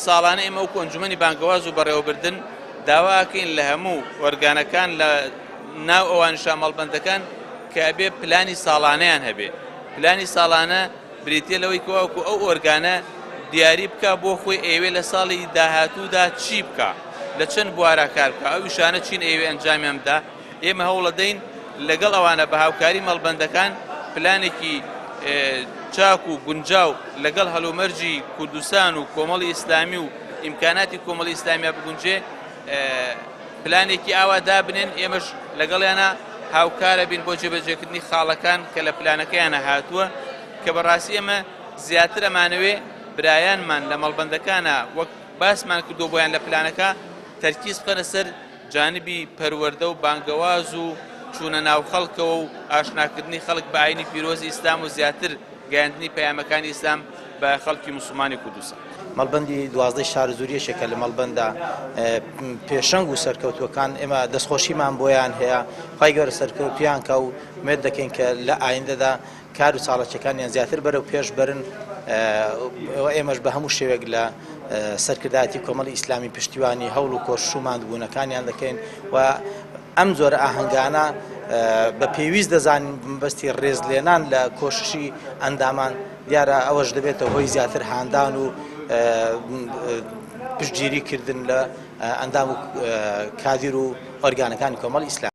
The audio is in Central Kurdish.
ساڵانە ئێمە وەکو ئەنجومەنی بانگەواز و بەڕێوەبردن داواکەین لە هەموو وەرگانەکان لە ناو ئەوان شامەڵبەندەکان کە ئەبێ پلانی ساڵانەیان هەبێ. پلانی ساڵانە بریتە لەوەی کەواوکو ئەو ئۆرگانە دیاری بکە بۆ خۆی ئێوێ لە ساڵی داهاتوودا چی بکە، لە چەند بوارە کار بکە، ئەو ویشانە چین ئێوێ ئەنجامیان بدە. ئێمە هەوڵ دەین لەگەڵ ئەوانە بە هاوکاری مەڵبەندەکان پلانێکی چاک و گونجاو لەگەڵ هەلومەرجی کوردستان و کۆمەڵی ئیسلامی و ئیمکاناتی کۆمەڵی ئیسلامیە بگونجێ پلانێکی ئاوا دابنێن. ئێمەش لەگەڵیانە هاوکارە بین بۆ جێبەجێکردنی خاڵەکان کە لە پلانەکەیانە هاتووە کە بەڕاستی ئێمە زیاتر ئەمانەوێ برایانمان لە مەڵبەندەکانە وەک باسمان کردو بۆیان لە پلانەکە تەرکیز بکەنە سەر جانبی پەروەردە و بانگەواز و چوونە ناو خەڵکەوە و ئاشناکردنی خەڵک بە ئاینی پیرۆزی ئیسلام و زیاتر گەیاندنی پەیامەکانی ئیسلام بە خەڵکی موسڵمانی کوردستان. مەڵبەندی 12 شار زوریەشێکە لە مەڵبەندە پێشەنگ و سەرکەوتوەکان ئێمە دەستخۆشیمان بۆیان هەیە، خی گەورە سەرکەوتویان کە و مێت دەکەین کە لە ئایندەدا کار و چاڵەکەکانیان زیاتر بەرەو پێش برن. ئێمەش بە هەموو شێوێک لە سەرکردایەتی کۆمەڵی ئیسلامی پشتیوانی هەوڵ و کۆشش و ماندبوونەکانیان دەکەین و ئەم زۆرە ئاهەنگانە بە پێویست دەزانین بەستی ڕێزلێنان لە کۆششی ئەندامان دیارە ئەوەش دەبێتە هۆی زیاتر هاندان و پشتگیریکردن لە ئەندام و کادیر و ئۆرگانەکانی کۆمەڵی ئیسلامی.